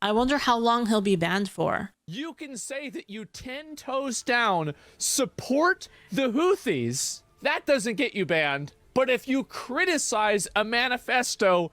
I wonder how long he'll be banned for. You can say that you 10 toes down support the Houthis. That doesn't get you banned. But if you criticize a manifesto...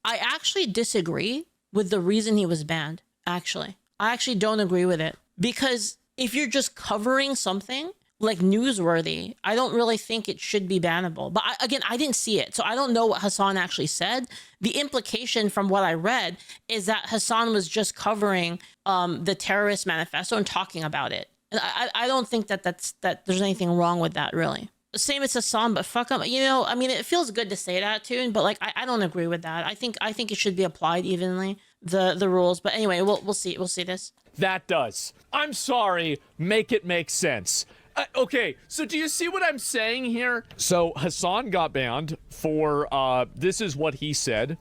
I actually disagree with the reason he was banned, actually. I actually don't agree with it. Because if you're just covering something like newsworthy, I don't really think it should be bannable. But again, I didn't see it, so I don't know what Hasan actually said. The implication from what I read is that Hasan was just covering the terrorist manifesto and talking about it. And I don't think that there's anything wrong with that, really. Same as Hasan, but fuck him. You know, I mean, it feels good to say that too, but like I don't agree with that. I think it should be applied evenly, the rules. But anyway, we'll see this. That does. I'm sorry. Make it make sense. Okay, so do you see what I'm saying here? So Hasan got banned for, this is what he said.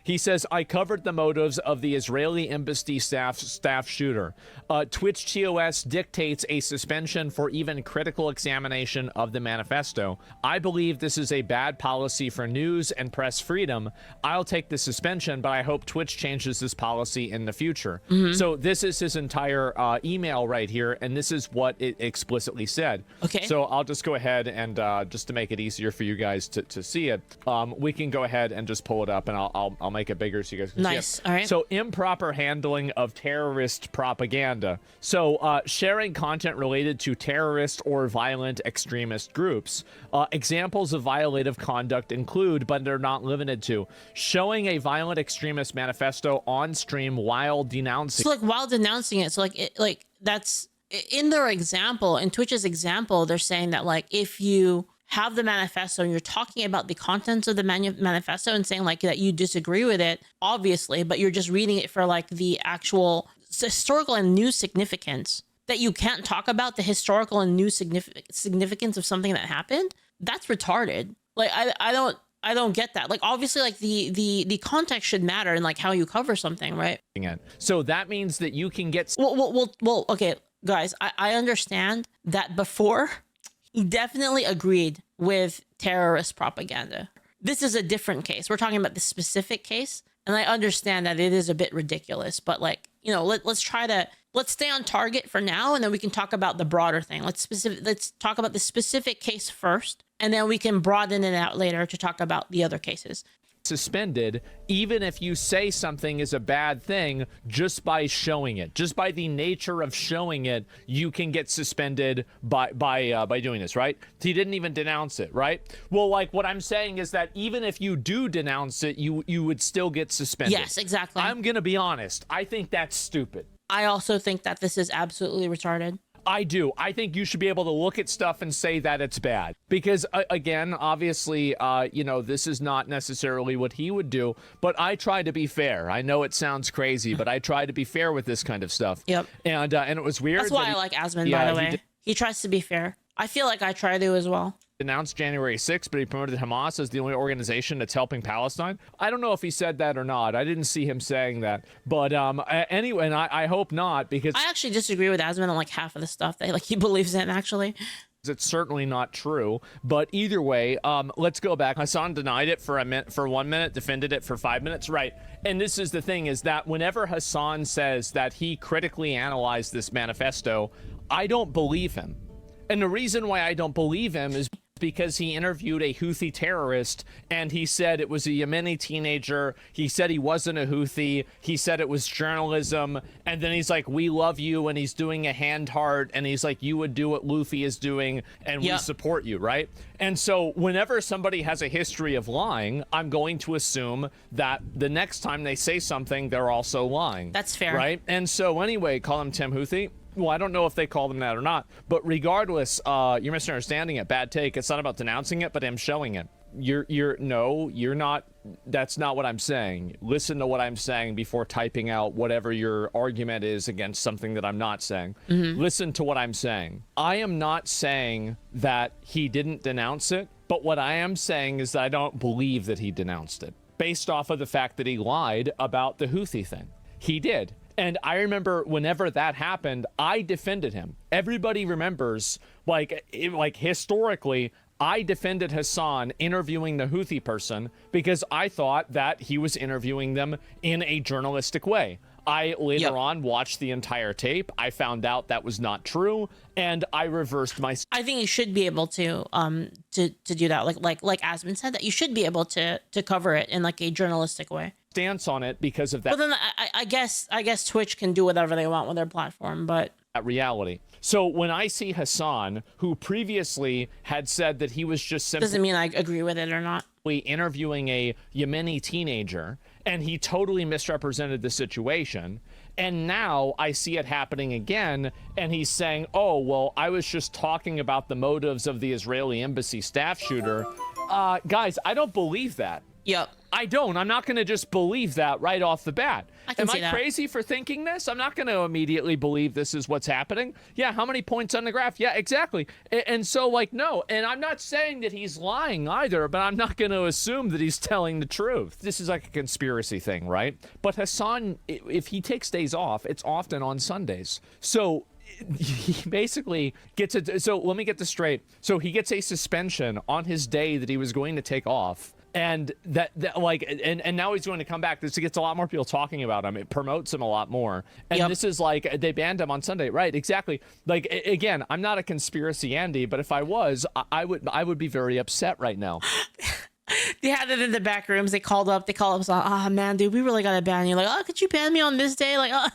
He says, I covered the motives of the Israeli embassy staff shooter. Twitch TOS dictates a suspension for even critical examination of the manifesto. I believe this is a bad policy for news and press freedom. I'll take the suspension, but I hope Twitch changes this policy in the future. So this is his entire email right here, and this is what it explicitly said. Okay. So I'll just go ahead and just to make it easier for you guys to see it, we can go ahead and just pull it up, and I'll make it bigger so you guys can see it. All right. So improper handling of terrorist propaganda. So sharing content related to terrorist or violent extremist groups. Examples of violative conduct include, but they're not limited to, showing a violent extremist manifesto on stream while denouncing. So like while denouncing it, so like that's in their example, in Twitch's example, they're saying that like if you have the manifesto and you're talking about the contents of the manifesto and saying like that you disagree with it, obviously, but you're just reading it for like the actual historical and news significance, that you can't talk about the historical and news significance of something that happened, that's retarded. Like I don't get that. Like obviously like the context should matter and like how you cover something, right? So that means that you can get well okay, guys, I understand that before he definitely agreed with terrorist propaganda. This is a different case. We're talking about the specific case, and I understand that it is a bit ridiculous, but like, you know, let's stay on target for now, and then we can talk about the broader thing. Let's talk about the specific case first, and then we can broaden it out later to talk about the other cases. Suspended even if you say something is a bad thing, just by showing it, just by the nature of showing it, you can get suspended by doing this, right? He didn't even denounce it, right? Well, like what I'm saying is that even if you do denounce it, you would still get suspended. Yes, exactly. I'm gonna be honest, I think that's stupid. I also think that this is absolutely retarded. I do. I think you should be able to look at stuff and say that it's bad. Because, again, obviously, you know, this is not necessarily what he would do, but I try to be fair. I know it sounds crazy, but I try to be fair with this kind of stuff. Yep. And it was weird. That's why I like Asmon, by the way. He tries to be fair. I feel like I try to as well. Announced January 6th, but he promoted Hamas as the only organization that's helping Palestine. I don't know if he said that or not. I didn't see him saying that. But anyway, and I hope not, because I actually disagree with Asmon on like half of the stuff that like he believes in, actually. It's certainly not true. But either way, let's go back. Hasan denied it for 1 minute, defended it for 5 minutes. Right. And this is the thing, is that whenever Hasan says that he critically analyzed this manifesto, I don't believe him. And the reason why I don't believe him is because he interviewed a Houthi terrorist, and he said it was a Yemeni teenager. He said he wasn't a Houthi. He said it was journalism. And then he's like, we love you. And he's doing a hand heart. And he's like, you would do what Luffy is doing, and we support you, right? And so whenever somebody has a history of lying, I'm going to assume that the next time they say something, they're also lying. That's fair. Right? And so anyway, call him Tim Houthi. Well, I don't know if they call them that or not, but regardless, you're misunderstanding it. Bad take. It's not about denouncing it, but him showing it. You're not. That's not what I'm saying. Listen to what I'm saying before typing out whatever your argument is against something that I'm not saying. Listen to what I'm saying. I am not saying that he didn't denounce it, but what I am saying is that I don't believe that he denounced it based off of the fact that he lied about the Houthi thing. He did. And I remember whenever that happened, I defended him. Everybody remembers, like historically, I defended Hasan interviewing the Houthi person because I thought that he was interviewing them in a journalistic way. I later on watched the entire tape. I found out that was not true, and I reversed my. I think you should be able to do that. Like Asmon said, that you should be able to cover it in like a journalistic way. Stance on it because of that. But then I guess Twitch can do whatever they want with their platform, but that reality. So when I see Hasan, who previously had said that he was just simply doesn't mean I agree with it or not. Interviewing a Yemeni teenager, and he totally misrepresented the situation. And now I see it happening again, and he's saying, oh, well, I was just talking about the motives of the Israeli embassy staff shooter. Guys, I don't believe that. Yep. I don't. I'm not going to just believe that right off the bat. Am I crazy for thinking this? I'm not going to immediately believe this is what's happening. Yeah, how many points on the graph? Yeah, exactly. And so, like, no. And I'm not saying that he's lying either, but I'm not going to assume that he's telling the truth. This is like a conspiracy thing, right? But Hasan, if he takes days off, it's often on Sundays. So he basically gets so let me get this straight. So he gets a suspension on his day that he was going to take off. And and now he's going to come back. This gets a lot more people talking about him. It promotes him a lot more. And this is like, they banned him on Sunday. Right, exactly. Like, again, I'm not a conspiracy Andy, but if I was, I would be very upset right now. They had it in the back rooms. They called up, man, dude, we really got to ban you. Like, oh, could you ban me on this day? Like, oh,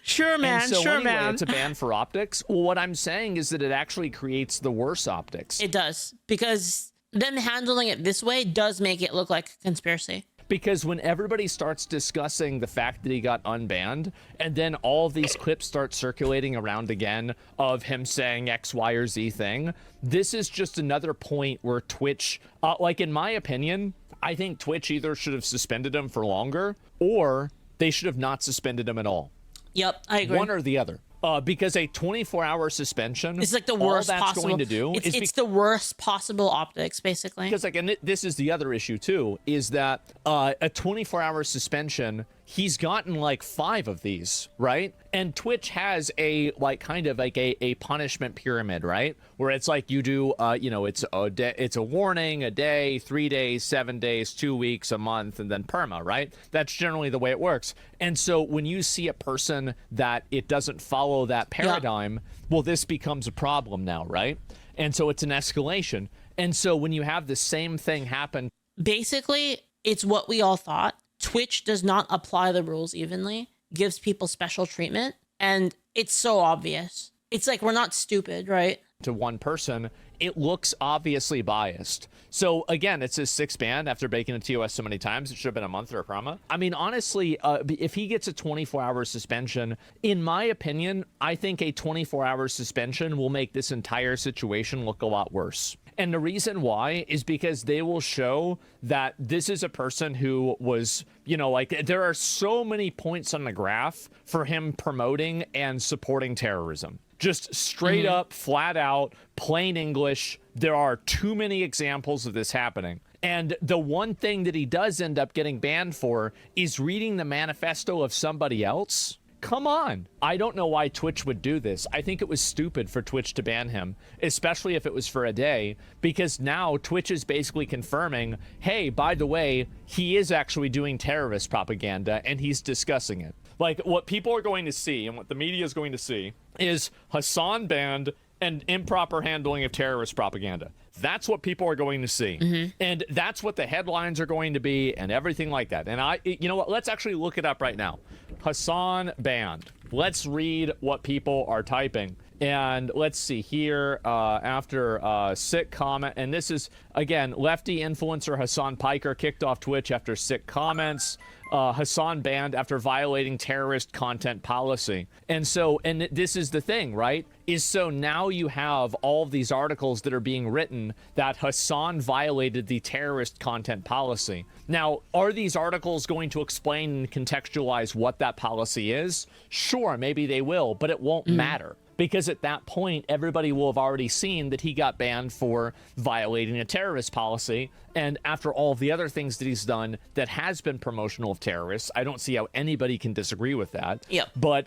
sure, man, and so sure, anyway, man. It's a ban for optics. Well, what I'm saying is that it actually creates the worse optics. It does, because them handling it this way does make it look like a conspiracy. Because when everybody starts discussing the fact that he got unbanned, and then all of these clips start circulating around again of him saying X, Y, or Z thing, this is just another point where Twitch, like in my opinion, I think Twitch either should have suspended him for longer, or they should have not suspended him at all. Yep, I agree. One or the other. Because a 24-hour suspension, it's like the worst all that's possible. Going to do it's the worst possible optics, basically. Because like, and this is the other issue too, is that a 24-hour suspension, he's gotten like 5 of these, right? And Twitch has a like kind of like a punishment pyramid, right? Where it's like you do, it's a day, it's a warning, a day, 3 days, 7 days, 2 weeks, a month, and then perma, right? That's generally the way it works. And so when you see a person that it doesn't follow that paradigm, well, this becomes a problem now, right? And so it's an escalation. And so when you have the same thing happen, basically, it's what we all thought. Twitch does not apply the rules evenly, gives people special treatment, and it's so obvious. It's like, we're not stupid, right? To one person, it looks obviously biased. So again, it's his 6th ban after breaking a TOS so many times. It should have been a month or a promo. I mean, honestly, if he gets a 24-hour suspension, in my opinion, I think a 24-hour suspension will make this entire situation look a lot worse. And the reason why is because they will show that this is a person who was, like, there are so many points on the graph for him promoting and supporting terrorism. Just straight up, flat out, plain English. There are too many examples of this happening. And the one thing that he does end up getting banned for is reading the manifesto of somebody else. Come on. I don't know why Twitch would do this. I think it was stupid for Twitch to ban him, especially if it was for a day, because now Twitch is basically confirming, hey, by the way, he is actually doing terrorist propaganda and he's discussing it. Like, what people are going to see and what the media is going to see is Hasan banned and improper handling of terrorist propaganda. That's what people are going to see. And that's what the headlines are going to be and everything like that. And you know what? Let's actually look it up right now. Hasan banned. Let's read what people are typing. And let's see here, after sick comment, and this is, again, lefty influencer Hasan Piker kicked off Twitch after sick comments. Hasan banned after violating terrorist content policy. And so, and this is the thing, right? Is so now you have all of these articles that are being written that Hasan violated the terrorist content policy. Now, are these articles going to explain and contextualize what that policy is? Sure, maybe they will, but it won't matter. Because at that point, everybody will have already seen that he got banned for violating a terrorist policy. And after all of the other things that he's done that has been promotional of terrorists, I don't see how anybody can disagree with that. Yep. But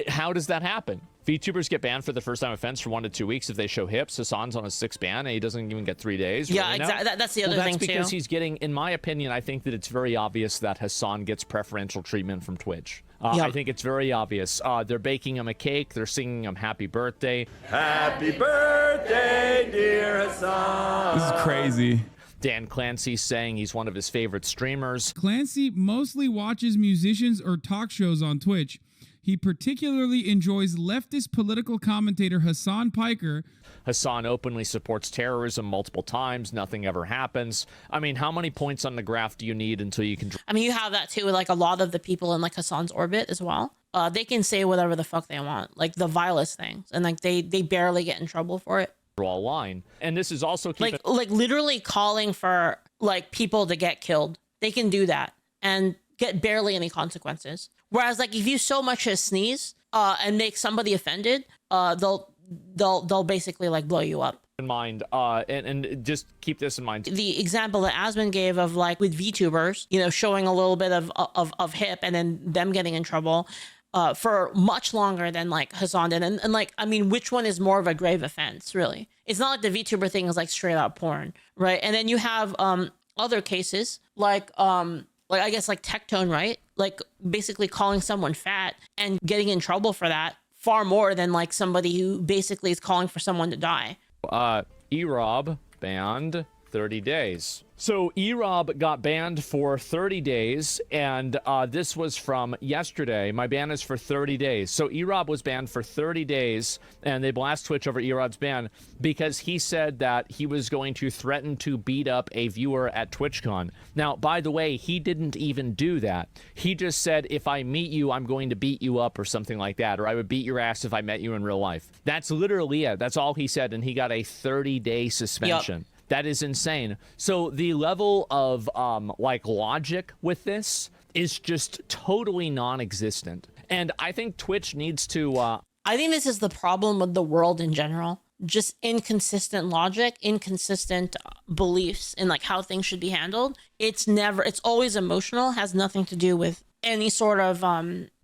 how does that happen? VTubers get banned for the first time offense for 1 to 2 weeks if they show hips. Hasan's on a 6 ban and he doesn't even get 3 days. Yeah, really exactly. That's the other thing too. That's because he's getting, in my opinion, I think that it's very obvious that Hasan gets preferential treatment from Twitch. I think it's very obvious. They're baking him a cake. They're singing him happy birthday. Happy birthday, dear Hasan. This is crazy. Dan Clancy's saying he's one of his favorite streamers. Clancy mostly watches musicians or talk shows on Twitch. He particularly enjoys leftist political commentator Hasan Piker. Hasan openly supports terrorism multiple times. Nothing ever happens. I mean, how many points on the graph do you need until you can... I mean, you have that too with like a lot of the people in like Hasan's orbit as well. They can say whatever the fuck they want, like the vilest things, and like they barely get in trouble for it. Draw a line. And this is also like literally calling for like people to get killed. They can do that and get barely any consequences. Whereas like if you so much as sneeze and make somebody offended, they'll basically like blow you up. In mind, and just keep this in mind. The example that Asmon gave of like with VTubers, you know, showing a little bit of hip and then them getting in trouble for much longer than like Hasan did. And like, I mean, which one is more of a grave offense, really? It's not like the VTuber thing is like straight out porn, right? And then you have other cases like I guess like Tectone, right? Like basically calling someone fat and getting in trouble for that far more than like somebody who basically is calling for someone to die. Erob banned 30 days. So Erob got banned for 30 days, and this was from yesterday. My ban is for 30 days. So Erob was banned for 30 days, and they blast Twitch over Erob's ban because he said that he was going to threaten to beat up a viewer at TwitchCon. Now, by the way, he didn't even do that. He just said, if I meet you, I'm going to beat you up or something like that, or I would beat your ass if I met you in real life. That's literally it. That's all he said, and he got a 30-day suspension. Yep. That is insane. So the level of like logic with this is just totally non-existent. And I think Twitch needs to... I think this is the problem with the world in general. Just inconsistent logic, inconsistent beliefs in like how things should be handled. It's always emotional, has nothing to do with any sort of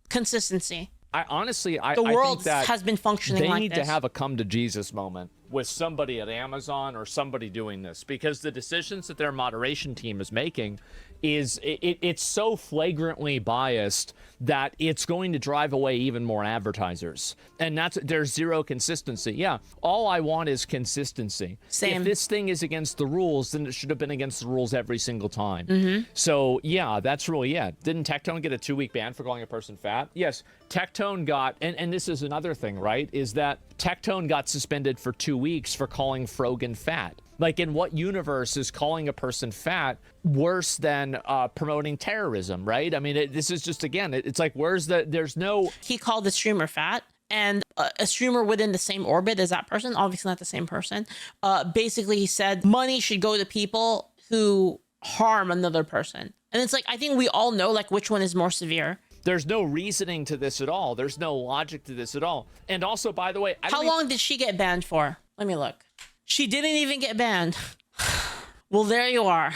consistency. I honestly the world think that has been functioning like this. They need to have a come to Jesus moment with somebody at Amazon or somebody doing this, because the decisions that their moderation team is making is it's so flagrantly biased that it's going to drive away even more advertisers. And there's zero consistency. Yeah, all I want is consistency. Same. If this thing is against the rules, then it should have been against the rules every single time. Mm-hmm. So yeah, that's really it. Didn't Tectone get a 2-week ban for calling a person fat? Yes, Tectone got, and this is another thing, right, is that Tectone got suspended for 2 weeks for calling Frogan fat. Like, in what universe is calling a person fat worse than promoting terrorism, right? I mean, this is just, again, it's like, there's no... He called the streamer fat, and a streamer within the same orbit as that person, obviously not the same person, basically he said money should go to people who harm another person. And it's like, I think we all know, like, which one is more severe. There's no reasoning to this at all. There's no logic to this at all. And also, by the way... How long did she get banned for? Let me look. She didn't even get banned. Well, there you are.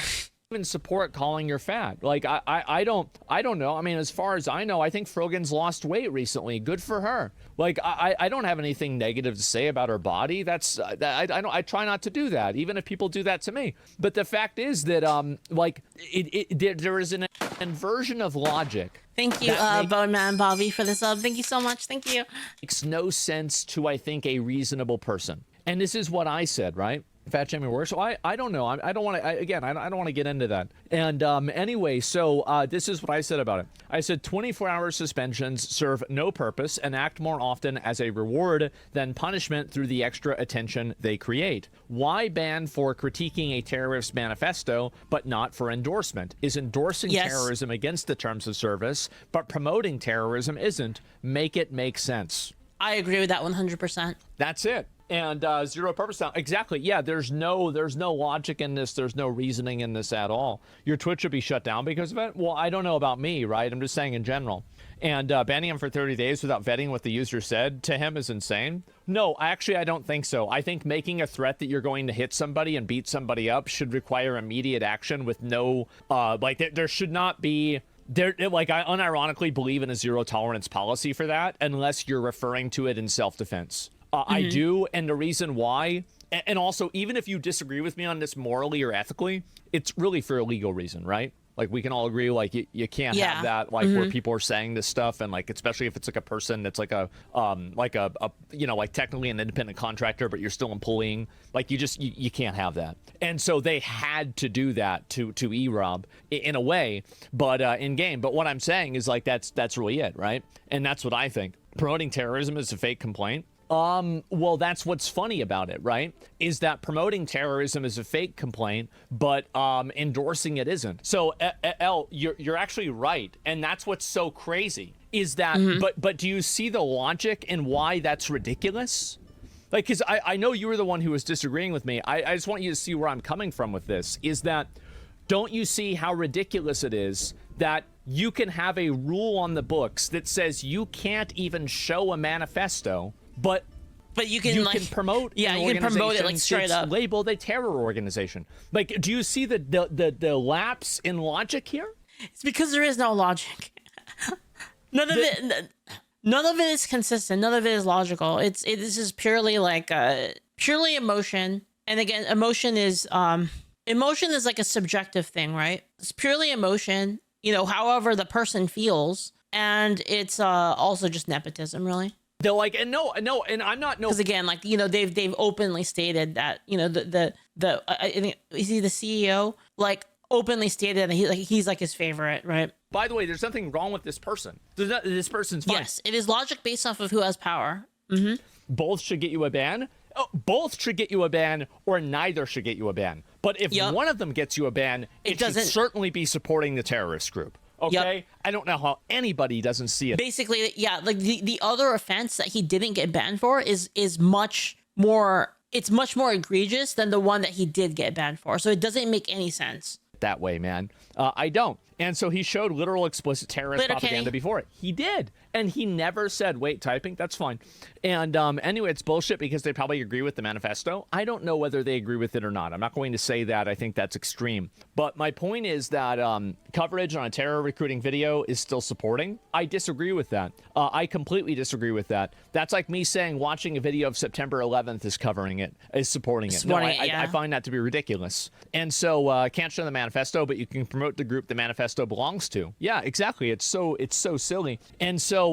Even support calling her fat. Like, I don't know. I mean, as far as I know, I think Frogan's lost weight recently. Good for her. Like, I don't have anything negative to say about her body. That's I try not to do that, even if people do that to me. But the fact is that like there is an inversion of logic. Thank you, Boneman Bobby, for this sub. Thank you so much. Thank you. Makes no sense to, I think, a reasonable person. And this is what I said, right? Fat shaming works. So I don't know. I don't want to, again, I don't want to get into that. And anyway, so this is what I said about it. I said 24-hour suspensions serve no purpose and act more often as a reward than punishment through the extra attention they create. Why ban for critiquing a terrorist manifesto, but not for endorsement? Is endorsing terrorism against the terms of service, but promoting terrorism isn't? Make it make sense. I agree with that 100%. That's it. And zero purpose now. Exactly. Yeah, there's no logic in this. There's no reasoning in this at all. Your Twitch should be shut down because of it. Well, I don't know about me, right? I'm just saying in general. And banning him for 30 days without vetting what the user said to him is insane. No, actually, I don't think so. I think making a threat that you're going to hit somebody and beat somebody up should require immediate action with no, like, there should not be like, I unironically believe in a zero tolerance policy for that, unless you're referring to it in self-defense. I do, and the reason why, and also, even if you disagree with me on this morally or ethically, it's really for a legal reason, right? Like, we can all agree, like, you can't have that, like, where people are saying this stuff, and, like, especially if it's, like, a person that's, like, like, technically an independent contractor, but you're still employing, like, you can't have that. And so they had to do that to E-Rob in a way, but in game. But what I'm saying is, like, that's really it, right? And that's what I think. Promoting terrorism is a fake complaint. Well, that's what's funny about it, right? Is that promoting terrorism is a fake complaint, but endorsing it isn't. So, El, you're actually right, and that's what's so crazy. Is that, but do you see the logic in why that's ridiculous? Like, because I know you were the one who was disagreeing with me. I just want you to see where I'm coming from with this. Is that, don't you see how ridiculous it is that you can have a rule on the books that says you can't even show a manifesto, but you can promote you can promote it, like, straight up labeled a terror organization. Like, do you see the lapse in logic here? It's because there is no logic. None of it is consistent. None of it is logical. This is purely like purely emotion. And again, emotion is like a subjective thing, right? It's purely emotion, however the person feels, and it's also just nepotism, really. They're like, and I'm not because again, like, they've openly stated that, I think, is he the CEO? Like, openly stated that he's like his favorite, right? By the way, there's nothing wrong with this person. This person's fine. Yes, it is logic based off of who has power. Both should get you a ban. Both should get you a ban, or neither should get you a ban. But if one of them gets you a ban, it should certainly be supporting the terrorist group. Okay, I don't know how anybody doesn't see it. Basically, like the other offense that he didn't get banned for is much more. It's much more egregious than the one that he did get banned for. So it doesn't make any sense that way, man. I don't. And so he showed literal explicit terrorist propaganda before it. He did. And he never said, wait, typing, that's fine. And anyway, it's bullshit because they probably agree with the manifesto. I don't know whether they agree with it or not. I'm not going to say that. I think that's extreme. But my point is that coverage on a terror recruiting video is still supporting. I disagree with that. I completely disagree with that. That's like me saying watching a video of September 11th is covering it, is supporting it. I find that to be ridiculous. And so can't show the manifesto, but you can promote the group the manifesto belongs to. Yeah, exactly. It's so silly. And so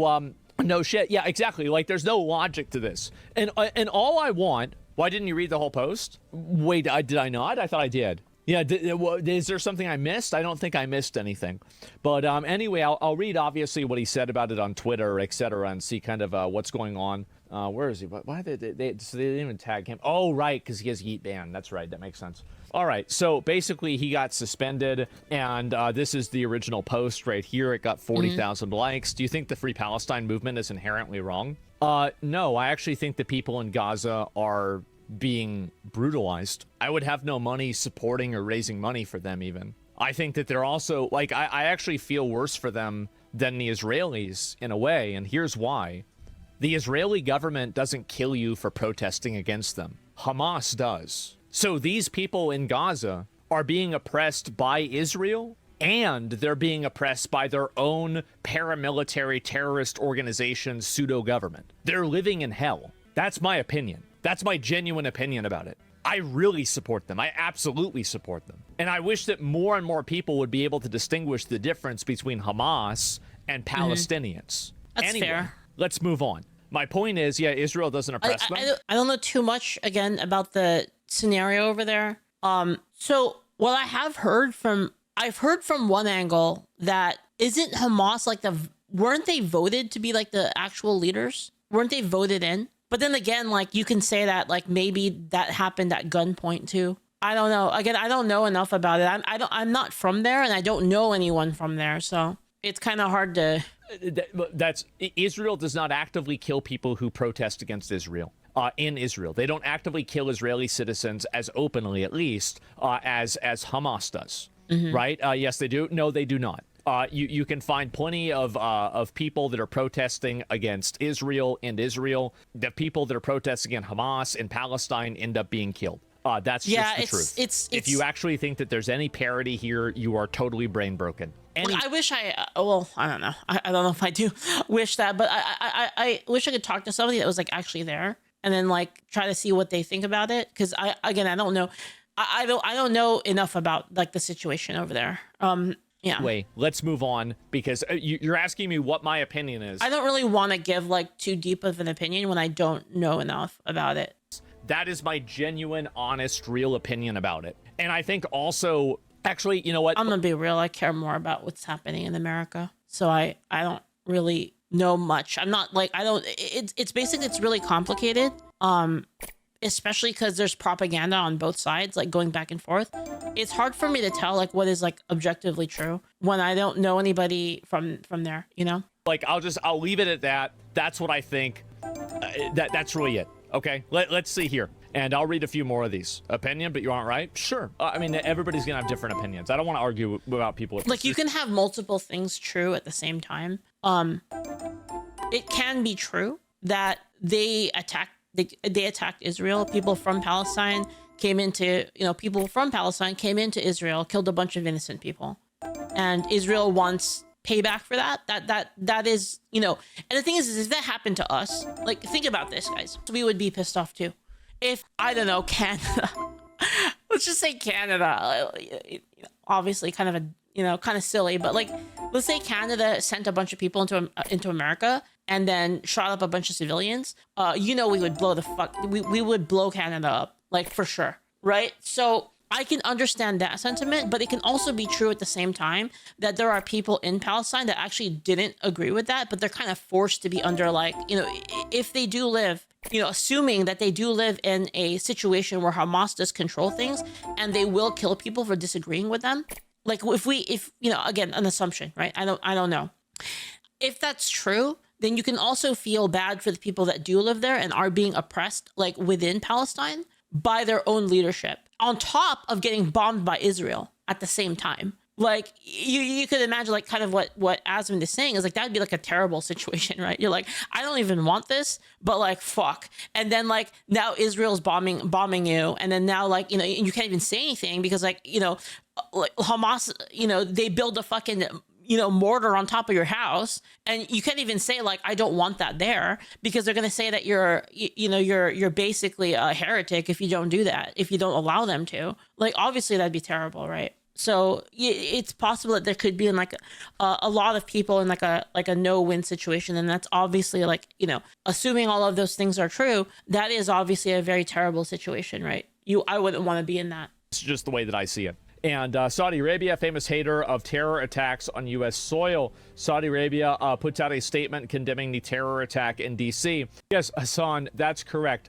no shit. Yeah, exactly. Like, there's no logic to this. And all I want, why didn't you read the whole post? Wait, did I not? I thought I did. Yeah, is there something I missed? I don't think I missed anything. But anyway, I'll read obviously what he said about it on Twitter, etc., and see kind of what's going on. Where is he? Why did they didn't even tag him? Oh, right, because he has Yeet Ban. That's right. That makes sense. All right, so basically he got suspended, and this is the original post right here. It got 40,000 likes. Do you think the Free Palestine movement is inherently wrong? No, I actually think the people in Gaza are being brutalized. I would have no money supporting or raising money for them even. I think that they're also, like, I actually feel worse for them than the Israelis in a way, and here's why. The Israeli government doesn't kill you for protesting against them. Hamas does. So these people in Gaza are being oppressed by Israel, and they're being oppressed by their own paramilitary terrorist organization pseudo-government. They're living in hell. That's my opinion. That's my genuine opinion about it. I really support them. I absolutely support them. And I wish that more and more people would be able to distinguish the difference between Hamas and Palestinians. That's fair. Let's move on. My point is, yeah, Israel doesn't oppress them. I don't know too much, again, about the scenario over there. So what I've heard from one angle that isn't Hamas like weren't they voted to be like the actual leaders? Weren't they voted in? But then again, like, you can say that, like, maybe that happened at gunpoint too. I don't know. Again, I don't know enough about it. I'm not from there, and I don't know anyone from there, so it's kind of hard to. Israel does not actively kill people who protest against Israel. In Israel, they don't actively kill Israeli citizens as openly, at least, as Hamas does. Right? Yes, they do. No, they do not. You can find plenty of people that are protesting against Israel in Israel. The people that are protesting against Hamas in Palestine end up being killed. That's just the truth. If you actually think that there's any parity here, you are totally brain broken. I wish well, I don't know. I don't know if I do wish that, but I wish I could talk to somebody that was like actually there and then like try to see what they think about it. Cause I don't know. I don't know enough about like the situation over there. Yeah. Wait, let's move on because you're asking me what my opinion is. I don't really want to give like too deep of an opinion when I don't know enough about it. That is my genuine, honest, real opinion about it. And I think also, actually, you know what? I'm gonna be real. I care more about what's happening in America, so I don't really know much. I'm not like it's basically it's really complicated. Especially because there's propaganda on both sides, like going back and forth. It's hard for me to tell like what is like objectively true when I don't know anybody from there, you know? Like I'll leave it at that. That's what I think. That's really it. Okay, let's see here. And I'll read a few more of these. Opinion, but you aren't right? Sure. I mean, everybody's gonna have different opinions. I don't want to argue about people. Like you can have multiple things true at the same time. It can be true that they attacked Israel. People from Palestine came into Israel, killed a bunch of innocent people, and Israel wants payback for that. That is, you know. And the thing is if that happened to us, like think about this, guys, we would be pissed off too. If I don't know, Canada, let's just say Canada, obviously kind of silly, but like let's say Canada sent a bunch of people into America and then shot up a bunch of civilians, we would blow we would blow Canada up, like for sure, right? So I can understand that sentiment, but it can also be true at the same time that there are people in Palestine that actually didn't agree with that, but they're kind of forced to be under like, if they do live, assuming that they do live in a situation where Hamas does control things and they will kill people for disagreeing with them. Like if again, an assumption, right? I don't know. If that's true, then you can also feel bad for the people that do live there and are being oppressed, like within Palestine, by their own leadership, on top of getting bombed by Israel at the same time. Like you could imagine like kind of what Asmon is saying is like that would be like a terrible situation, right? You're like, I don't even want this, but like fuck. And then like now Israel's bombing you, and then now like you can't even say anything because like like Hamas, they build a fucking mortar on top of your house, and you can't even say like I don't want that there because they're gonna say that you're basically a heretic if you don't do that, if you don't allow them to. Like obviously that'd be terrible, right? So it's possible that there could be in like a lot of people in like a no-win situation, and that's obviously like assuming all of those things are true, that is obviously a very terrible situation, right? I wouldn't want to be in that. It's just the way that I see it. And Saudi Arabia, famous hater of terror attacks on U.S. soil. Saudi Arabia puts out a statement condemning the terror attack in D.C. Yes, Hasan, that's correct.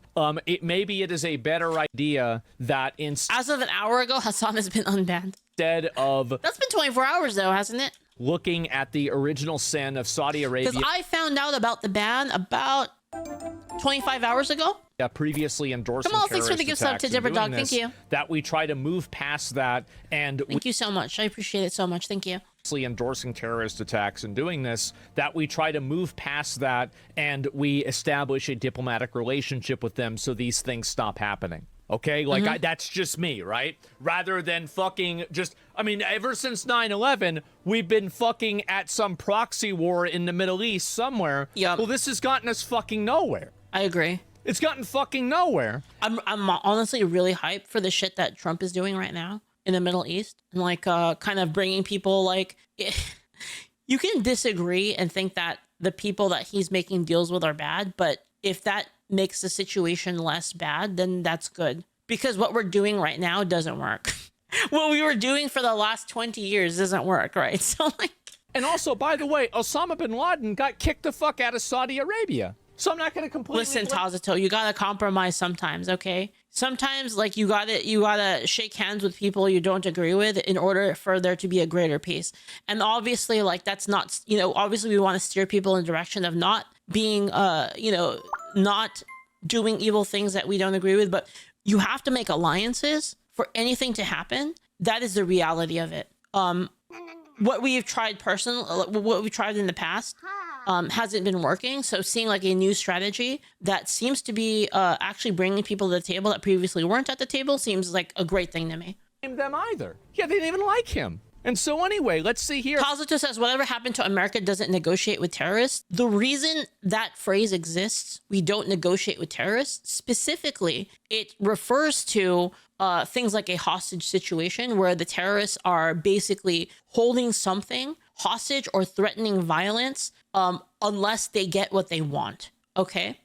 Maybe it is a better idea that as of an hour ago, Hasan has been unbanned. Instead of... That's been 24 hours, though, hasn't it? Looking at the original sin of Saudi Arabia... Because I found out about the ban about 25 hours ago. Yeah, previously endorsing terrorist attacks. Thanks for the gift sub to Dipper Dog. Thank you. That we try to move past that, and thank you so much. I appreciate it so much. Thank you. Endorsing terrorist attacks and doing this, that we try to move past that and we establish a diplomatic relationship with them so these things stop happening. Okay, like that's just me, right? Rather than fucking just, I mean, ever since 9/11, we've been fucking at some proxy war in the Middle East somewhere. Yeah. Well, this has gotten us fucking nowhere. I agree. It's gotten fucking nowhere. I'm honestly really hyped for the shit that Trump is doing right now in the Middle East, and like kind of bringing people like you can disagree and think that the people that he's making deals with are bad, but if that makes the situation less bad, then that's good, because what we're doing right now doesn't work. What we were doing for the last 20 years doesn't work, right? So like, and also, by the way, Osama bin Laden got kicked the fuck out of Saudi Arabia. So I'm not going to completely... Listen, Tazato, you got to compromise sometimes, okay? Sometimes, like, you gotta shake hands with people you don't agree with in order for there to be a greater peace. And obviously, like, that's not... obviously we want to steer people in the direction of not being, not doing evil things that we don't agree with. But you have to make alliances for anything to happen. That is the reality of it. What we've tried what we tried in the past... hasn't been working. So seeing like a new strategy that seems to be actually bringing people to the table that previously weren't at the table seems like a great thing to me. Them either. Yeah, they didn't even like him. And so anyway, let's see here. Positive says, whatever happened to America doesn't negotiate with terrorists. The reason that phrase exists, we don't negotiate with terrorists, specifically, it refers to things like a hostage situation where the terrorists are basically holding something hostage or threatening violence unless they get what they want. Okay?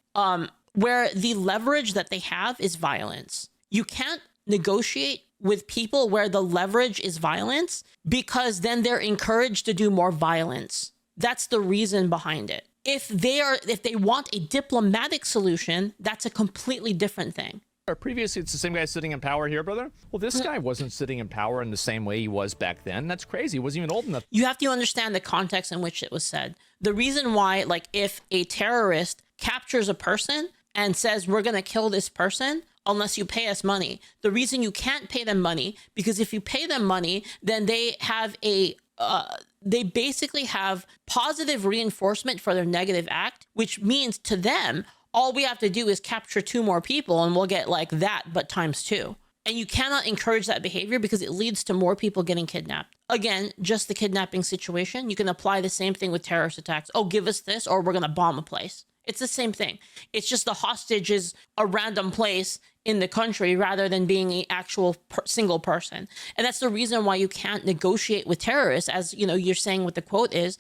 Where the leverage that they have is violence. You can't negotiate with people where the leverage is violence because then they're encouraged to do more violence. That's the reason behind it. If they want a diplomatic solution, that's a completely different thing. Previously, it's the same guy sitting in power here, brother. Well, this guy wasn't sitting in power in the same way he was back then. That's crazy. He wasn't even old enough. You have to understand the context in which it was said. The reason why, like, if a terrorist captures a person and says, we're going to kill this person unless you pay us money, the reason you can't pay them money, because if you pay them money, then they have they basically have positive reinforcement for their negative act, which means to them, all we have to do is capture 2 more people and we'll get like that, but times 2. And you cannot encourage that behavior because it leads to more people getting kidnapped. Again, just the kidnapping situation. You can apply the same thing with terrorist attacks. Oh, give us this or we're going to bomb a place. It's the same thing. It's just the hostage is a random place in the country rather than being an actual single person. And that's the reason why you can't negotiate with terrorists, as you know, you're saying what the quote is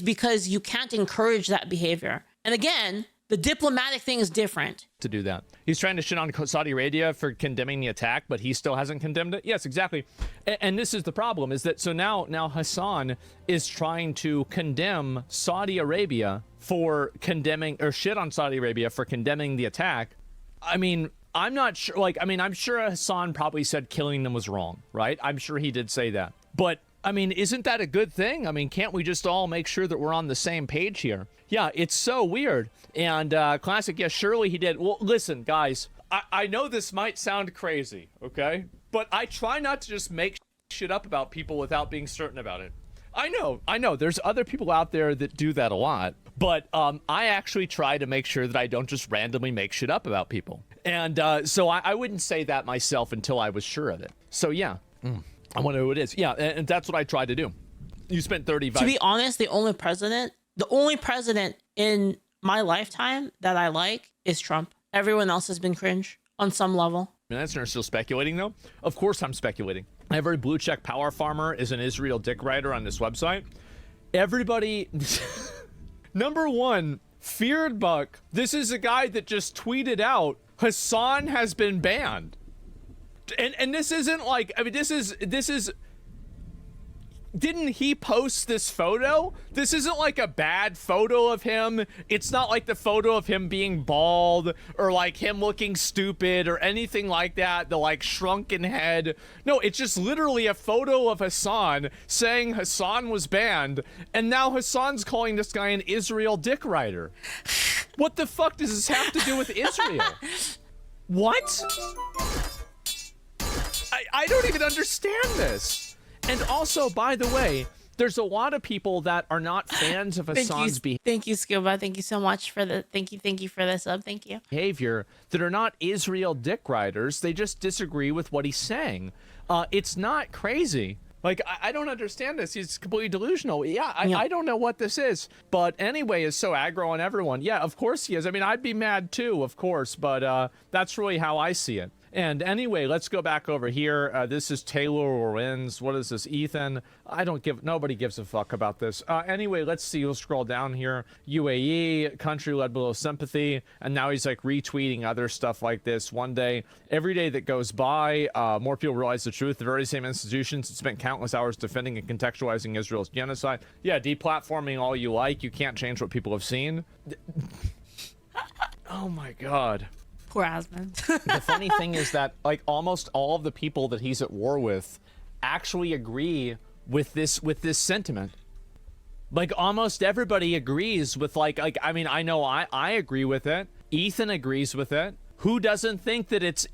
because you can't encourage that behavior. And again, the diplomatic thing is different. To do that. He's trying to shit on Saudi Arabia for condemning the attack, but he still hasn't condemned it. Yes, exactly. And this is the problem, is that so now Hasan is trying to condemn Saudi Arabia for condemning, or shit on Saudi Arabia for condemning the attack. I mean, I'm not sure, I'm sure Hasan probably said killing them was wrong, right? I'm sure he did say that. But I mean, isn't that a good thing? I mean, can't we just all make sure that we're on the same page here? Yeah, it's so weird. And Classic, yes, surely he did. Well, listen, guys, I know this might sound crazy, okay? But I try not to just make shit up about people without being certain about it. I know. There's other people out there that do that a lot. But I actually try to make sure that I don't just randomly make shit up about people. And so I wouldn't say that myself until I was sure of it. So, yeah. I wonder who it is. Yeah, and that's what I tried to do. You spent 35. To be honest, the only president in my lifetime that I like is Trump. Everyone else has been cringe on some level. Minutes and are still speculating, though. Of course I'm speculating. Every blue check power farmer is an Israel dick writer on this website. Everybody... Number 1, Feared Buck. This is a guy that just tweeted out, Hasan has been banned. And this isn't like, I mean, this is, didn't he post this photo? This isn't like a bad photo of him. It's not like the photo of him being bald or like him looking stupid or anything like that, the like shrunken head. No, it's just literally a photo of Hasan saying Hasan was banned, and now Hasan's calling this guy an Israel dick writer. What the fuck does this have to do with Israel? What? I don't even understand this. And also, by the way, there's a lot of people that are not fans of Hasan's behavior. Thank you, Scuba. Thank you so much for the thank you for the sub. Thank you. Behavior that are not Israel dick riders. They just disagree with what he's saying. It's not crazy. Like, I don't understand this. He's completely delusional. Yeah, I don't know what this is. But anyway, is so aggro on everyone. Yeah, of course he is. I mean, I'd be mad too, of course. But that's really how I see it. And anyway, let's go back over here. This is Taylor Lorenz. What is this? Ethan. Nobody gives a fuck about this. Anyway, let's see. We'll scroll down here. UAE, country led below sympathy. And now he's like retweeting other stuff like this. One day, every day that goes by, more people realize the truth. The very same institutions that spent countless hours defending and contextualizing Israel's genocide. Yeah, deplatforming all you like. You can't change what people have seen. Oh my God. Poor Asmund. The funny thing is that like almost all of the people that he's at war with actually agree with this sentiment. Like almost everybody agrees with like I mean, I know I agree with it. Ethan agrees with it. Who doesn't think that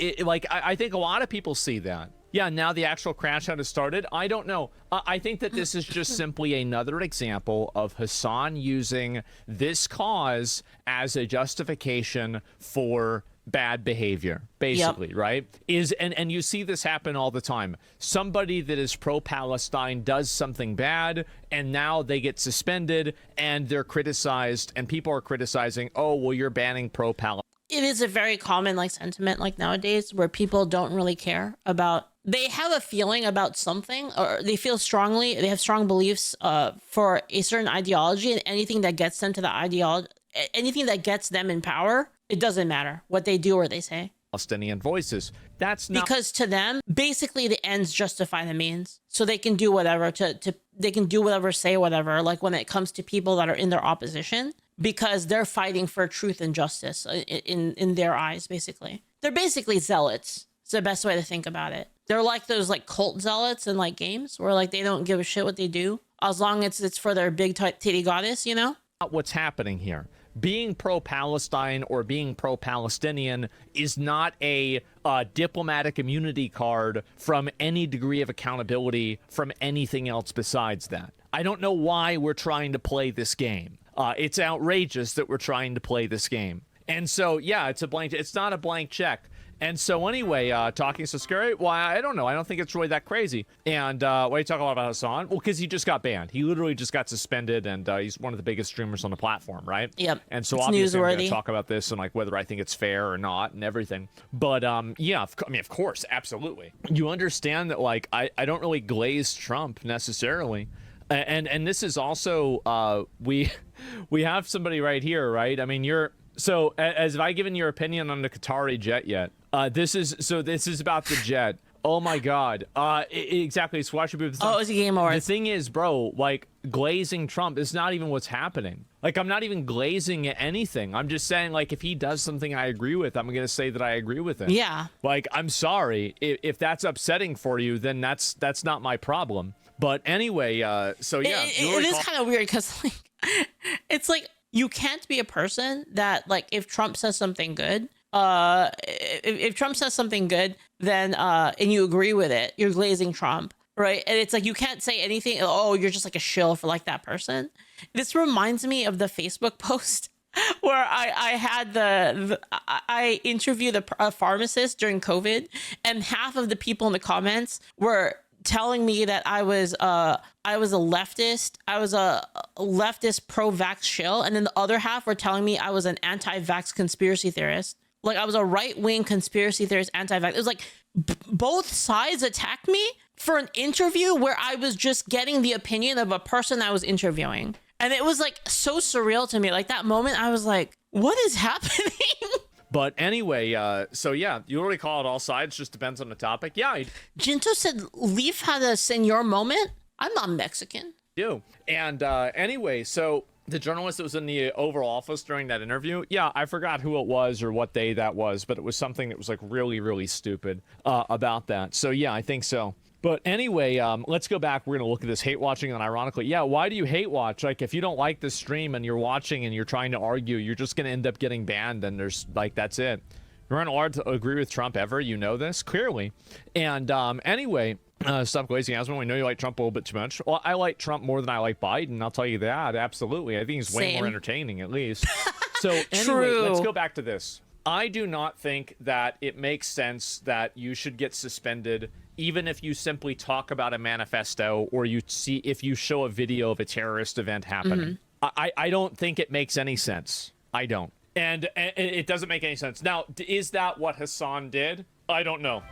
I think a lot of people see that. Yeah, now the actual crash out has started. I don't know. I think that this is just simply another example of Hasan using this cause as a justification for bad behavior, basically, right? And you see this happen all the time. Somebody that is pro-Palestine does something bad, and now they get suspended, and they're criticized, and people are criticizing, oh, well, you're banning pro-Palestine. It is a very common like sentiment like nowadays where people don't really care about, they have a feeling about something, or they feel strongly, they have strong beliefs for a certain ideology, and anything that gets them to the ideology, anything that gets them in power, it doesn't matter what they do or they say. Palestinian voices. That's not, because to them, basically the ends justify the means. So they can do whatever they can do whatever, say whatever, like when it comes to people that are in their opposition, because they're fighting for truth and justice in their eyes, basically. They're basically zealots. It's the best way to think about it. They're like those like cult zealots in like games where like they don't give a shit what they do as long as it's for their big titty goddess, you know? What's happening here. Being pro-Palestine or being pro-Palestinian is not a diplomatic immunity card from any degree of accountability from anything else besides that. I don't know why we're trying to play this game. It's outrageous that we're trying to play this game. And so, yeah, it's not a blank check. And so anyway, talking so scary, well, I don't know. I don't think it's really that crazy. And why are you talking about Hasan? Well, because he just got banned. He literally just got suspended, and he's one of the biggest streamers on the platform, right? Yep. And so it's obviously newsworthy. I'm going to talk about this and like whether I think it's fair or not and everything. But yeah, I mean, of course, absolutely. You understand that like I don't really glaze Trump necessarily. And this is also we have somebody right here, right? I mean, so as have I given your opinion on the Qatari jet yet? This is about the jet. Oh my God. Exactly. So watch your. Oh, it's a game over. The thing is, bro, like glazing Trump is not even what's happening. Like I'm not even glazing anything. I'm just saying like if he does something I agree with, I'm gonna say that I agree with him. Yeah. Like I'm sorry if that's upsetting for you, then that's not my problem. But anyway, so yeah, it is kind of weird because like it's like you can't be a person that like if Trump says something good. If Trump says something good, then and you agree with it, you're glazing Trump, right? And it's like you can't say anything. Oh, you're just like a shill for like that person. This reminds me of the Facebook post where I interviewed a pharmacist during COVID, and half of the people in the comments were telling me that I was a leftist. I was a leftist pro-vax shill, and then the other half were telling me I was an anti-vax conspiracy theorist. Like I was a right-wing conspiracy theorist, anti-vax. It was like both sides attacked me for an interview where I was just getting the opinion of a person I was interviewing. And it was like so surreal to me. Like that moment, I was like, what is happening? But anyway, so yeah, you already call it all sides, just depends on the topic. Yeah. Jinto said Leaf had a senor moment. I'm not Mexican. Do. And anyway, so the journalist that was in the Oval Office during that interview, yeah, I forgot who it was or what day that was, but it was something that was like really, really stupid about that. So yeah, I think so. But anyway, let's go back. We're going to look at this hate watching, and ironically, yeah, why do you hate watch? Like, if you don't like the stream and you're watching and you're trying to argue, you're just going to end up getting banned, and there's, like, that's it. You aren't allowed to agree with Trump ever. You know this, clearly. And anyway, stop glazing Asmongold. We know you like Trump a little bit too much. Well, I like Trump more than I like Biden. I'll tell you that, absolutely. I think he's way more entertaining, at least. So anyway, let's go back to this. I do not think that it makes sense that you should get suspended even if you simply talk about a manifesto or if you show a video of a terrorist event happening. I don't think it makes any sense. I don't. And it doesn't make any sense. Now, is that what Hasan did? I don't know.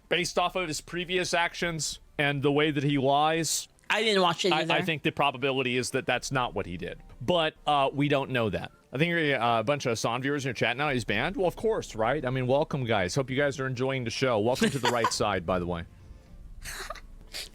Based off of his previous actions and the way that he lies, I didn't watch it either. I think the probability is that that's not what he did. But we don't know that. I think you're a bunch of Hasan viewers in your chat now. He's banned? Well, of course, right? I mean, welcome, guys. Hope you guys are enjoying the show. Welcome to the right side, by the way.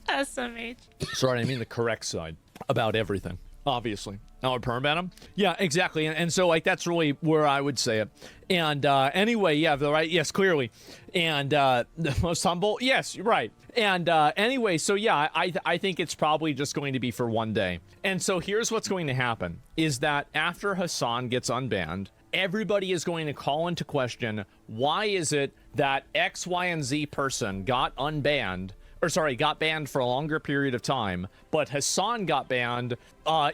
SMH. Sorry, I mean the correct side about everything, obviously. Now, permaban him? Yeah, exactly. And so, like, that's really where I would say it. And anyway, yeah, the right, yes, clearly. And the most humble, yes, you're right. And anyway, so yeah, I think it's probably just going to be for one day. And so here's what's going to happen, is that after Hasan gets unbanned, everybody is going to call into question, why is it that X, Y, and Z person got unbanned, or sorry, got banned for a longer period of time, but Hasan got banned,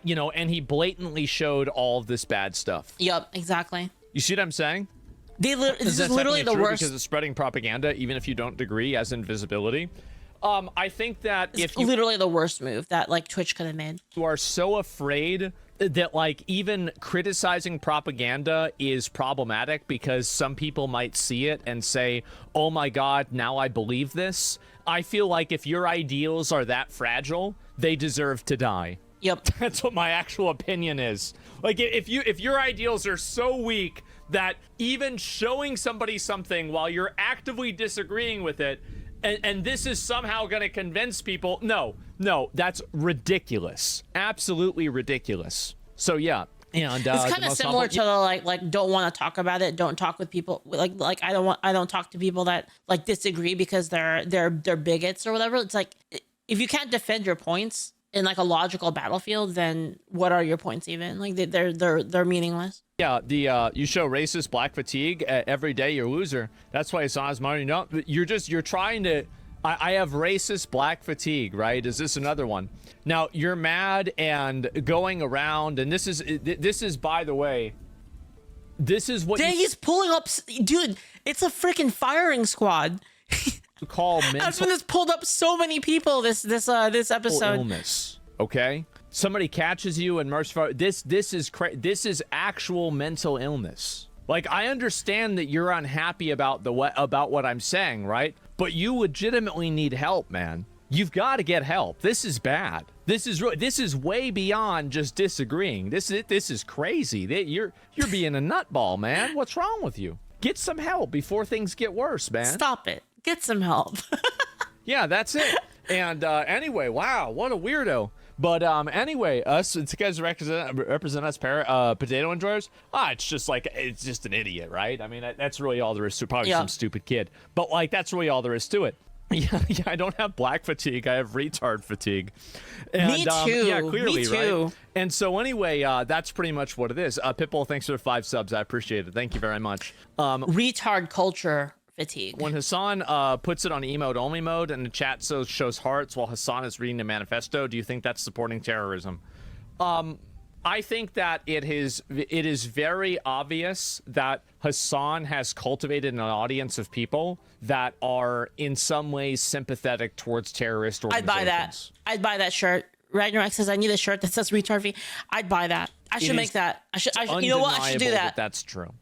you know, and he blatantly showed all of this bad stuff. Yep, exactly. You see what I'm saying? This is literally the worst. Because it's spreading propaganda, even if you don't agree, as invisibility. I think that It's literally the worst move that like Twitch could have made. You are so afraid that like even criticizing propaganda is problematic because some people might see it and say, oh my God, now I believe this. I feel like if your ideals are that fragile, they deserve to die. Yep. That's what my actual opinion is. Like if your ideals are so weak that even showing somebody something while you're actively disagreeing with it, and this is somehow going to convince people, no, that's ridiculous. Absolutely ridiculous. So yeah. And it's kind of similar to the like don't want to talk about it, don't talk with people like I don't talk to people that like disagree because they're bigots or whatever. It's like if you can't defend your points in like a logical battlefield, then what are your points even? Like they're meaningless. Yeah, you show racist black fatigue every day, you're a loser. That's why Hasan's money. No, you're trying to. I have racist black fatigue, right? Is this another one? Now you're mad and going around, and this is by the way, this is what. Dang, he's pulling up, dude. It's a freaking firing squad. Call mental. I've been pulled up so many people this episode. Illness, okay. Somebody catches you and this is actual mental illness. Like I understand that you're unhappy about what I'm saying, right? But you legitimately need help, man. You've got to get help. This is bad. This is way beyond just disagreeing. This is crazy. You're being a nutball, man. What's wrong with you? Get some help before things get worse, man. Stop it. Get some help. Yeah, that's it. And anyway, wow, what a weirdo. But anyway, it's guys represent us potato enjoyers. It's just an idiot, right? I mean, that's really all there is to it. Probably some stupid kid. But like, that's really all there is to it. Yeah, I don't have black fatigue. I have retard fatigue. And, Me too. Yeah, clearly, Me too. right? And so anyway, that's pretty much what it is. Pitbull, thanks for the 5 subs. I appreciate it. Thank you very much. Retard culture fatigue. When Hasan puts it on emote only mode and the chat shows hearts while Hasan is reading the manifesto, do you think that's supporting terrorism? I think that it is very obvious that Hasan has cultivated an audience of people that are in some ways sympathetic towards terrorist organizations. I'd buy that shirt. Ragnarok says I need a shirt that says retard fee. I'd buy that. I should make that. I should. You know what? I should do that. That's true.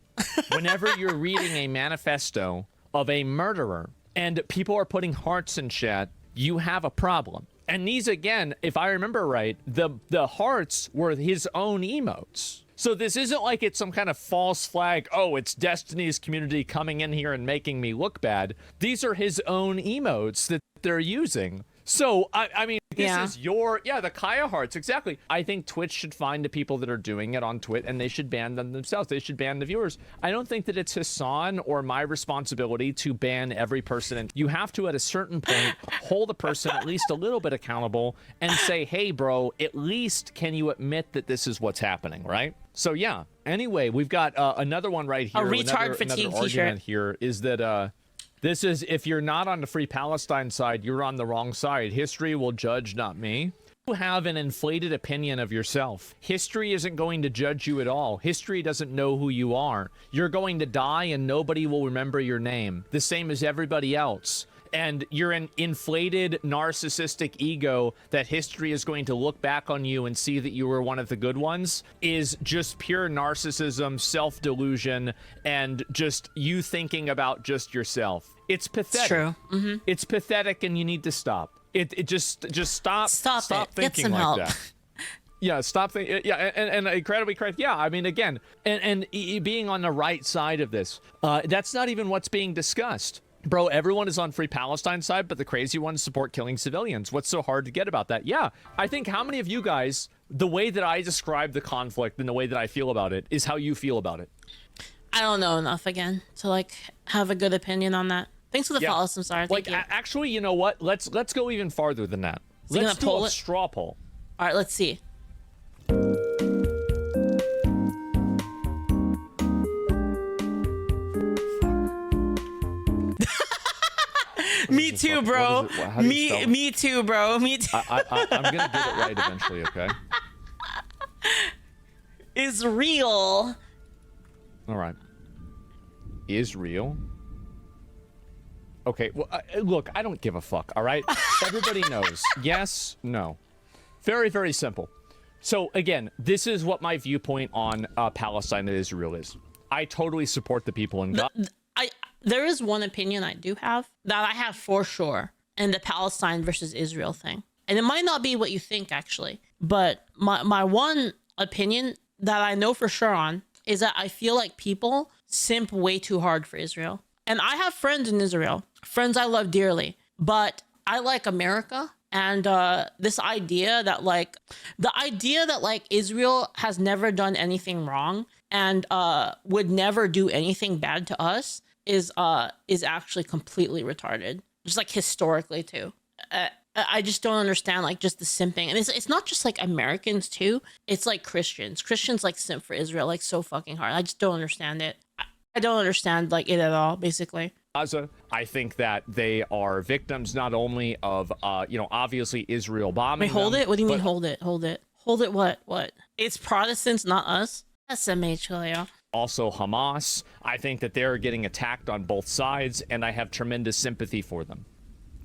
Whenever you're reading a manifesto of a murderer and people are putting hearts in chat, you have a problem. And these, again, if I remember right, the hearts were his own emotes. So this isn't like it's some kind of false flag, oh, it's Destiny's community coming in here and making me look bad. These are his own emotes that they're using. So, I mean, this is the Kaya hearts, exactly. I think Twitch should find the people that are doing it on Twitch, and they should ban them themselves. They should ban the viewers. I don't think that it's Hasan or my responsibility to ban every person. And you have to, at a certain point, hold a person at least a little bit accountable and say, hey, bro, at least can you admit that this is what's happening, right? So, yeah. Anyway, we've got another one right here. A retard fatigue t-shirt. Argument here is that... this is, if you're not on the Free Palestine side, you're on the wrong side. History will judge, not me. You have an inflated opinion of yourself. History isn't going to judge you at all. History doesn't know who you are. You're going to die and nobody will remember your name, the same as everybody else. And you're an inflated narcissistic ego that history is going to look back on you and see that you were one of the good ones is just pure narcissism, self-delusion, and just you thinking about just yourself. It's pathetic. It's true. Mm-hmm. It's pathetic, and you need to stop. It just stop thinking Get some like help. that. Yeah, stop thinking. Yeah, and incredibly correct. Yeah, I mean, again, and being on the right side of this, that's not even what's being discussed. Bro, everyone is on Free Palestine side, but the crazy ones support killing civilians. What's so hard to get about that? Yeah, I think how many of you guys, the way that I describe the conflict and the way that I feel about it is how you feel about it. I don't know enough again to like have a good opinion on that. Thanks for the follow, Samsara. Thank you. Actually, you know what? Let's go even farther than that. Let's do a straw poll. All right, let's see. Me too, bro. Me too, bro. Me too. I'm gonna get it right eventually, okay? Is real. All right. Israel. Okay, well, look, I don't give a fuck, all right? Everybody knows. Yes, no. Very, very simple. So, again, this is what my viewpoint on Palestine and Israel is. I totally support the people in Gaza. There is one opinion I do have that I have for sure in the Palestine versus Israel thing. And it might not be what you think, actually. But my one opinion that I know for sure on is that I feel like people simp way too hard for Israel. And I have friends in Israel, friends I love dearly, but I like America. And this idea that like Israel has never done anything wrong and would never do anything bad to us is actually completely retarded. Just like historically too. I just don't understand like just the simping. And it's not just like Americans too. It's like Christians. Christians like simp for Israel like so fucking hard. I just don't understand it. I don't understand like it at all, basically. Gaza. I think that they are victims not only of, obviously Israel bombing. Wait, hold them, it? What do you mean but hold it? Hold it? Hold it what? What? It's Protestants, not us? SMH, also Hamas. I think that they're getting attacked on both sides, and I have tremendous sympathy for them.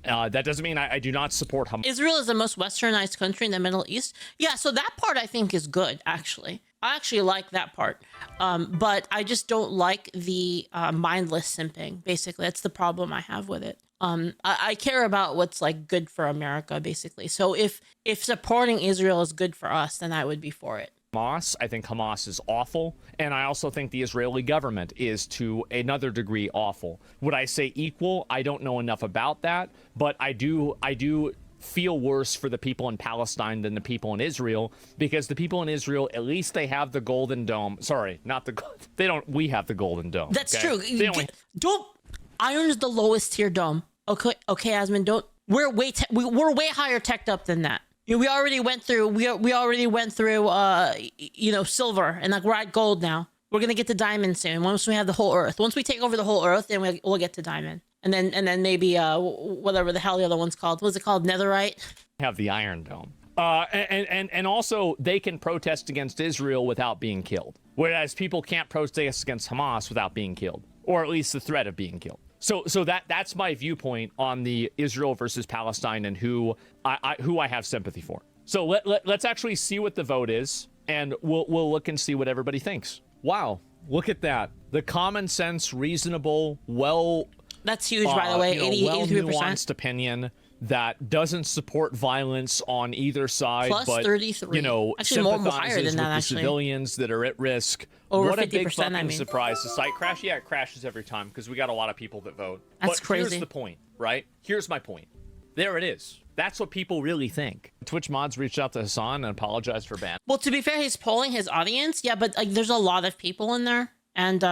That doesn't mean I do not support Hamas. Israel is the most westernized country in the Middle East. Yeah, so that part I think is good, actually. I actually like that part. But I just don't like the mindless simping, basically. That's the problem I have with it. I care about what's like good for America, basically. So if supporting Israel is good for us, then I would be for it. Hamas. I think Hamas is awful, and I also think the Israeli government is to another degree awful. Would I say equal? I don't know enough about that, but I do feel worse for the people in Palestine than the people in Israel, because the people in Israel, at least they have the Golden Dome. Sorry, not the they don't. We have the Golden Dome. That's okay? true. Don't. Iron's the lowest tier dome. Okay, Asmon. Don't. We're way higher teched up than that. You know, we already went through silver, and like we're at gold now. We're gonna get to diamond soon. Once we have the whole Earth. Once we take over the whole Earth, then we'll get to diamond, and then maybe whatever the hell the other one's called. What's it called? Netherite. Have the Iron Dome. And also they can protest against Israel without being killed, whereas people can't protest against Hamas without being killed, or at least the threat of being killed. So that's my viewpoint on the Israel versus Palestine and who I have sympathy for. So let's actually see what the vote is, and we'll look and see what everybody thinks. Wow, look at that. The common sense, reasonable, that's huge, by the way. 83%. Nuanced opinion that doesn't support violence on either side, plus but 33. Actually, more higher than that. Actually, civilians that are at risk. Over what 50%, a big fucking I mean. surprise! The site crash. Yeah, it crashes every time because we got a lot of people that vote. That's but crazy. Here's the point, right? Here's my point. There it is. That's what people really think. Twitch mods reached out to Hasan and apologized for banning. Well, to be fair, he's polling his audience. Yeah, but like, there's a lot of people in there, and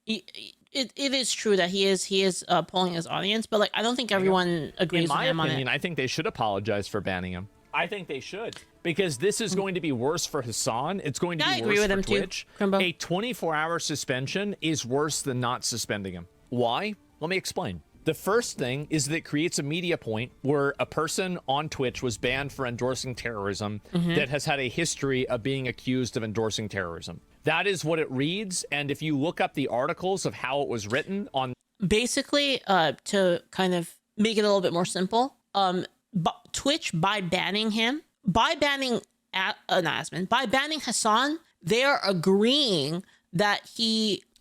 it is true that he is polling his audience. But like, I don't think everyone agrees with him on it. In my opinion, I think they should apologize for banning him. I think they should, because this is going to be worse for Hasan. It's going to be worse for Twitch. Too, a 24-hour suspension is worse than not suspending him. Why? Let me explain. The first thing is that it creates a media point where a person on Twitch was banned for endorsing terrorism that has had a history of being accused of endorsing terrorism. That is what it reads, and if you look up the articles of how it was written on... Basically, to kind of make it a little bit more simple, Twitch, by banning Hasan, they're agreeing that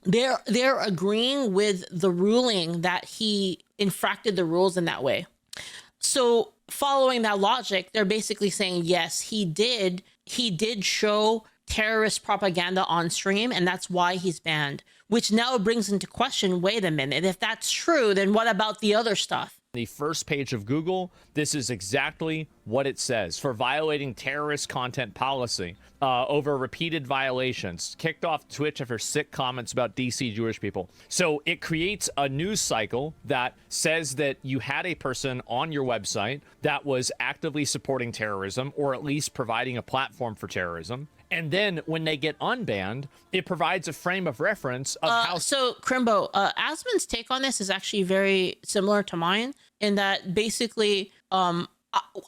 they're agreeing with the ruling that he infracted the rules in that way. So following that logic, they're basically saying, yes, he did show terrorist propaganda on stream, and that's why he's banned, which now brings into question, wait a minute, if that's true, then what about the other stuff? The first page of Google, this is exactly what it says. For violating terrorist content policy over repeated violations, kicked off Twitch after sick comments about DC Jewish people. So it creates a news cycle that says that you had a person on your website that was actively supporting terrorism, or at least providing a platform for terrorism. And then when they get unbanned, it provides a frame of reference of how... So, Crimbo, Asmon's take on this is actually very similar to mine, in that basically, I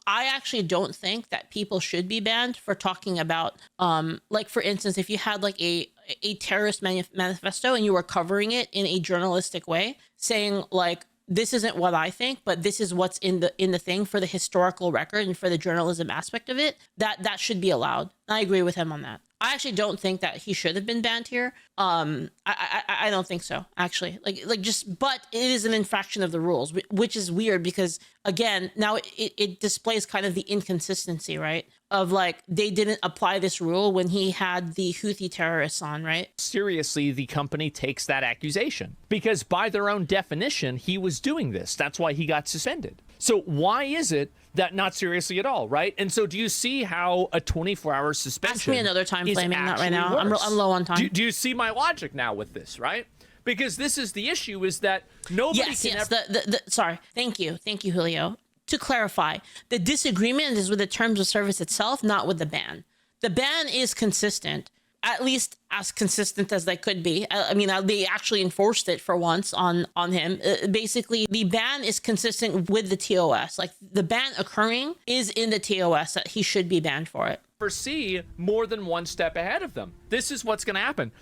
actually don't think that people should be banned for talking about, like, for instance, if you had like a a terrorist manifesto and you were covering it in a journalistic way, saying like, this isn't what I think, but this is what's in the thing for the historical record and for the journalism aspect of it, that should be allowed. I agree with him on that. I actually don't think that he should have been banned here. I don't think so, actually. But it is an infraction of the rules, which is weird because, again, now it displays kind of the inconsistency, right? Of like, they didn't apply this rule when he had the Houthi terrorists on, right? Seriously, the company takes that accusation because by their own definition, he was doing this. That's why he got suspended. So why is it that not seriously at all, right? And so do you see how a 24-hour suspension Ask me another time is flaming that right now. worse? I'm low on time. Do you see my logic now with this, right? Because this is the issue, is that nobody can ever... Sorry. Thank you, Julio. To clarify, the disagreement is with the terms of service itself, not with the ban. The ban is consistent, at least as consistent as they could be. I mean, they actually enforced it for once on him. Basically, the ban is consistent with the TOS. Like, the ban occurring is in the TOS that he should be banned for it. Foresee more than one step ahead of them. This is what's going to happen.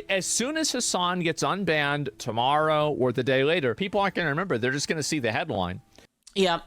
As soon as Hasan gets unbanned tomorrow or the day later, people aren't going to remember. They're just going to see the headline. Yep.